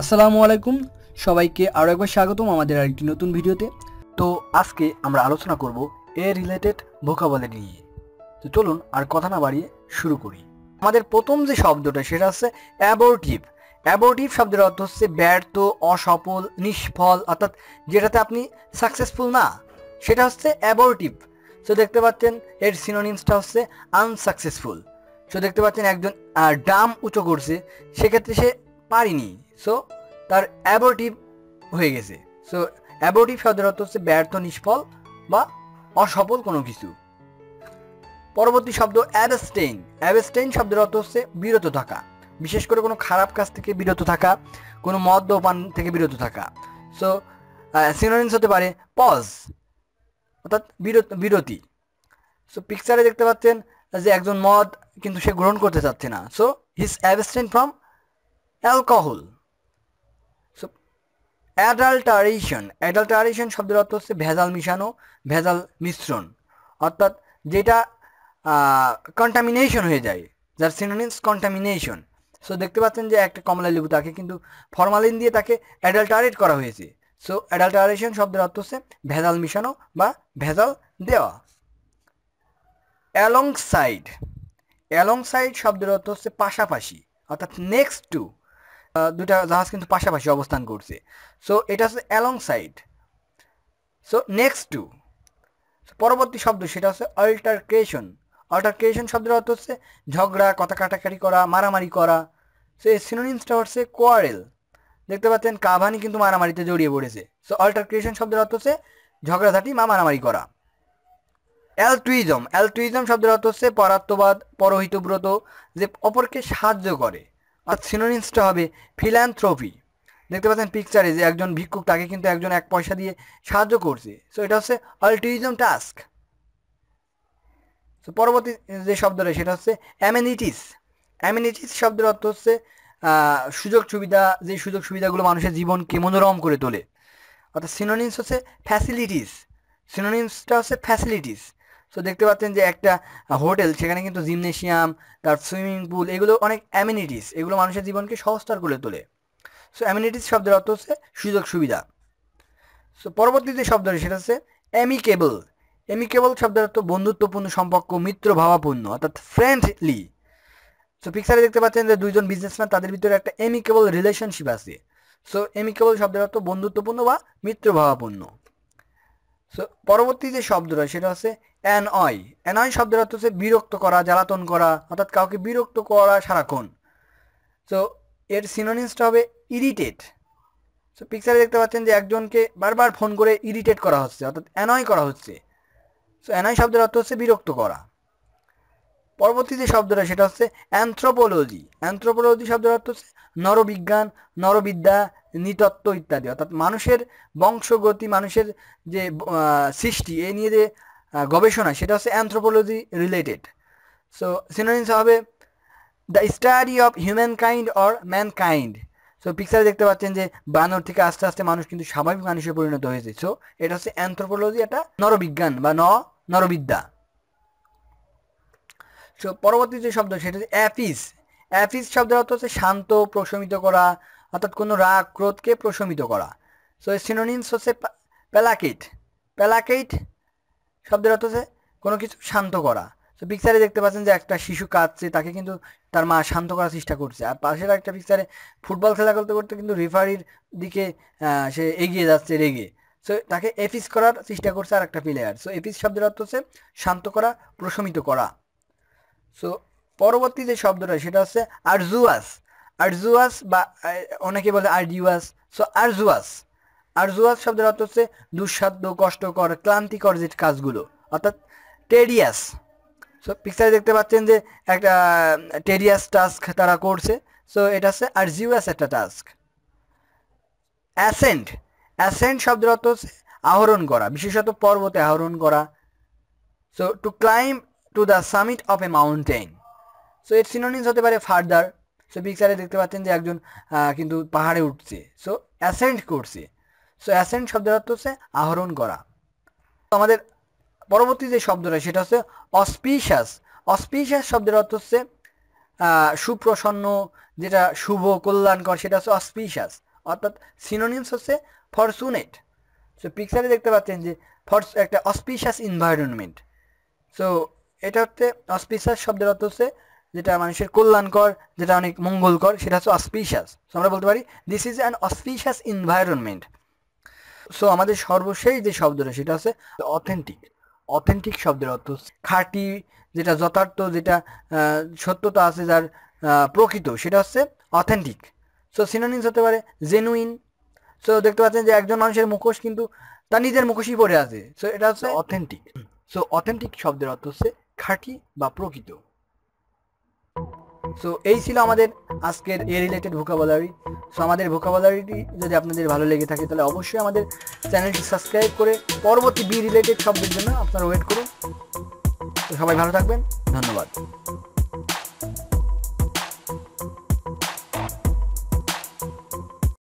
আসসালামু আলাইকুম সবাইকে আরো একবার স্বাগতম আমাদের আরেকটি নতুন ভিডিওতে। তো আজকে আমরা আলোচনা করব এ রিলেটেড ভোকাবুলারি নিয়ে। তো চলুন আর কথা না বাড়িয়ে শুরু করি। আমাদের প্রথম যে শব্দটা সেটা হচ্ছে অ্যাবর্টিভ। অ্যাবর্টিভ শব্দের অর্থ হচ্ছে ব্যর্থ, অসফল, নিষ্ফল, অর্থাৎ যেটাতে আপনি সাকসেসফুল না সেটা হচ্ছে অ্যাবর্টিভ। সো দেখতে পাচ্ছেন এর সিনোনিমসটা হচ্ছে আনসাকসেসফুল। সো দেখতে পাচ্ছেন একজন ডাম উঁচু করছে, সেক্ষেত্রে সে পারিনি, সো তার অ্যাবর্টিভ হয়ে গেছে। সো অ্যাবর্টিভ শব্দের অর্থ হচ্ছে ব্যর্থ, নিষ্ফল বা অসফল কোনো কিছু। পরবর্তী শব্দ অ্যাবস্টেইন। অ্যাবস্টেইন শব্দের অর্থ হচ্ছে বিরত থাকা, বিশেষ করে কোনো খারাপ কাজ থেকে বিরত থাকা, কোনো মদ্যপান থেকে বিরত থাকা। সো সিনোনিমস হতে পারে পজ, অর্থাৎ বিরতি। সো পিকচারে দেখতে পাচ্ছেন যে একজন মদ কিন্তু সে গ্রহণ করতে চাচ্ছে না, so he is abstain from alcohol. So adulteration. Adulteration শব্দের অর্থ হচ্ছে ভেজাল মিশানো, ভেজাল মিশ্রণ, অর্থাৎ যেটা কন্টামিনেশন হয়ে যায়, যার সিনোনিমস কন্টামিনেশন। সো দেখতে পাচ্ছেন যে একটা কমলা লেবু, তাকে কিন্তু ফরমালিন দিয়ে তাকে অ্যাডাল্টারেট করা হয়েছে। সো অ্যাডাল্টারেশন শব্দের অর্থ হচ্ছে ভেজাল মিশানো বা ভেজাল দেওয়া। অ্যালংসাইড। অ্যালংসাইড শব্দের অর্থ হচ্ছে পাশাপাশি, অর্থাৎ নেক্সট টু। দুটা জাহাজ কিন্তু পাশাপাশি অবস্থান করছে, সো এটা হচ্ছে অ্যালংসাইড। So next two. পরবর্তী শব্দ সেটা হচ্ছে অল্টারকেশন। অল্টারকেশন শব্দের অর্থ হচ্ছে ঝগড়া, কথা কাটাকাটি করা, মারামারি করা। সো এর সিনোনিমসটা হচ্ছে কোয়ারেল। দেখতে পাচ্ছেন কাভানি কিন্তু মারামারিতে জড়িয়ে পড়েছে। সো অল্টারকেশন শব্দের অর্থ হচ্ছে ঝগড়াঝাটি বা মারামারি করা। অ্যালট্রুইজম। অ্যালট্রুইজম শব্দের অর্থ হচ্ছে পরাত্মবাদ, পরহিতব্রত, যে অপরকে সাহায্য করে। আর সিনোনিমসটা হবে ফিল্যান্থ্রপি। দেখতে পাচ্ছেন পিকচারে যে একজন ভিক্ষুক, তাকে কিন্তু একজন 1 পয়সা দিয়ে সাহায্য করছে। সো এটা হচ্ছে অল্ট্রুইজম টাস্ক। সো পরবর্তী যে শব্দটা সেটা হচ্ছে অ্যামেনিটিস। অ্যামেনিটিস শব্দের অর্থ হচ্ছে সুযোগ সুবিধা, যে সুযোগ সুবিধাগুলো মানুষের জীবনকে মনোরম করে তোলে, অর্থাৎ সিনোনিমস হচ্ছে ফ্যাসিলিটিস। সিনোনিমসটা হচ্ছে ফ্যাসিলিটিস। সো দেখতে পাচ্ছেন যে একটা হোটেল, সেখানে কিন্তু জিমনেশিয়াম, তার সুইমিং পুল, এগুলো অনেক অ্যামিনিটিস, এগুলো মানুষের জীবনকে সহজতর করে তোলে। সো অ্যামিনিটিস শব্দের অর্থ হচ্ছে সুযোগ সুবিধা। সো পরবর্তী যে শব্দ সেটা হচ্ছে অ্যামিকেবল। অ্যামিকেবল শব্দের অর্থ বন্ধুত্বপূর্ণ সম্পর্ক, মিত্রভাবাপূর্ণ, অর্থাৎ ফ্রেন্ডলি। সো পিকচারে দেখতে পাচ্ছেন যে দুইজন বিজনেসম্যান, তাদের ভিতরে একটা অ্যামিকেবল রিলেশনশিপ আছে। সো অ্যামিকেবল শব্দের অর্থ বন্ধুত্বপূর্ণ বা মিত্রভাবাপূর্ণ। সো পরবর্তী যে শব্দটা সেটা হচ্ছে অ্যানয়। অ্যানয় শব্দের অর্থ হচ্ছে বিরক্ত করা, জ্বালাতন করা, অর্থাৎ কাউকে বিরক্ত করা সারাক্ষণ। সো এর সিনোনিমসটা হবে ইরিটেট। সো পিকচারে দেখতে পাচ্ছেন যে একজনকে বারবার ফোন করে ইরিটেট করা হচ্ছে, অর্থাৎ অ্যানয় করা হচ্ছে। সো অ্যানয় শব্দের অর্থ হচ্ছে বিরক্ত করা। পরবর্তী যে শব্দটা সেটা হচ্ছে অ্যানথ্রোপোলজি। অ্যানথ্রোপোলজি শব্দের অর্থ হচ্ছে নরবিজ্ঞান, নরবিদ্যা, নৃতত্ত্ব ইত্যাদি, অর্থাৎ মানুষের বংশগতি, মানুষের যে সৃষ্টি, এই নিয়ে যে গবেষণা, সেটা হচ্ছে অ্যানথ্রোপোলজি রিলেটেড। সো সিনোনিমস হবে the study of human kind or mankind. So পিকচারে দেখতে পাচ্ছেন যে বানর থেকে আস্তে আস্তে মানুষ কিন্তু স্বাভাবিক মানুষে পরিণত হয়েছে। সো এটা হচ্ছে অ্যানথ্রোপোলজি, এটা নরবিজ্ঞান বা নরবিদ্যা। সো পরবর্তী যে শব্দ সেটা হচ্ছে অ্যাপিস। অ্যাপিস শব্দের অর্থ হচ্ছে শান্ত, প্রশমিত করা, অর্থাৎ কোনো রাগ ক্রোধকে প্রশমিত করা। সো এর সিনোনিমস হচ্ছে প্যালাকেট। প্যালাকেট শব্দের অর্থ হচ্ছে কোনো কিছু শান্ত করা। সো পিকচারে দেখতে পাচ্ছেন যে একটা শিশু কাঁদছে, তাকে কিন্তু তার মা শান্ত করার চেষ্টা করছে। আর পাশের একটা পিকচারে ফুটবল খেলা করতে করতে কিন্তু রেফারির দিকে সে এগিয়ে যাচ্ছে রেগে। সো তাকে এপিস করার চেষ্টা করছে আর একটা প্লেয়ার। সো এপিস শব্দের অর্থ হচ্ছে শান্ত করা, প্রশমিত করা। সো পরবর্তী যে শব্দটা সেটা হচ্ছে আরজুয়াস। আরজুয়াস বা অনেকে বলে আরজিউয়াস। সো আরজুয়াস। আরজুয়াস শব্দের অর্থ হচ্ছে দুঃসাধ্য, কষ্টকর, ক্লান্তিকর যে কাজগুলো, অর্থাৎ টেডিয়াস। সো পিকচারে দেখতে পাচ্ছেন যে একটা টেডিয়াস টাস্ক তারা করছে। সো এটা হচ্ছে আরজিউয়াস একটা টাস্ক। অ্যাসেন্ট। অ্যাসেন্ট শব্দের অর্থ হচ্ছে আরোহণ করা, বিশেষত পর্বতে আরোহণ করা। So to climb to the summit of a mountain. So এর সিনোনিমস হতে পারে ফার্দার। সো পিকচারে দেখতে পাচ্ছেন যে একজন কিন্তু পাহাড়ে উঠছে, সো অ্যাসেন্ট করছে। সো অ্যাসেন্ট শব্দের অর্থ হচ্ছে আরোহণ করা। আমাদের পরবর্তী যে শব্দটা সেটা হচ্ছে অসপিশিয়াস। অসপিশিয়াস শব্দের অর্থ হচ্ছে সুপ্রসন্ন, যেটা শুভ কল্যাণকর, সেটা হচ্ছে অসপিশিয়াস। অর্থাৎ সিনোনিমস হচ্ছে ফরচুনেট। সো পিকচারে দেখতে পাচ্ছেন যে একটা অসপিশিয়াস এনভায়রনমেন্ট। সো এটা হচ্ছে অসপিশিয়াস শব্দের অর্থ হচ্ছে যেটা মানুষের কল্যাণকর, যেটা অনেক মঙ্গলকর, সেটা হচ্ছে অসপিশিয়াস। সো আমরা বলতে পারি this is an auspicious environment. So আমাদের সর্বশেষ যে শব্দটা সেটা হচ্ছে অথেন্টিক। অথেন্টিক শব্দের অর্থ হচ্ছে খাঁটি, যেটা যথার্থ, যেটা সত্যতা আছে, যার প্রকৃত, সেটা হচ্ছে অথেন্টিক। সো সিনোনিমস হতে পারে জেনুইন। সো দেখতে পাচ্ছেন যে একজন মানুষের মুখোশ কিন্তু তার নিজের মুখোশই পড়ে আছে। সো এটা হচ্ছে অথেন্টিক। সো অথেন্টিক শব্দের অর্থ হচ্ছে খাঁটি বা প্রকৃত। সো এই ছিল আমাদের আজকের এ রিলেটেড ভোকাবুলারি। সো আমাদের ভোকাবুলারিটি যদি আপনাদের ভালো লেগে থাকে তাহলে অবশ্যই আমাদের চ্যানেলটি সাবস্ক্রাইব করে পরবর্তী বি রিলেটেড শব্দের জন্য আপনারা ওয়েট করুন। তো সবাই ভালো থাকবেন, ধন্যবাদ।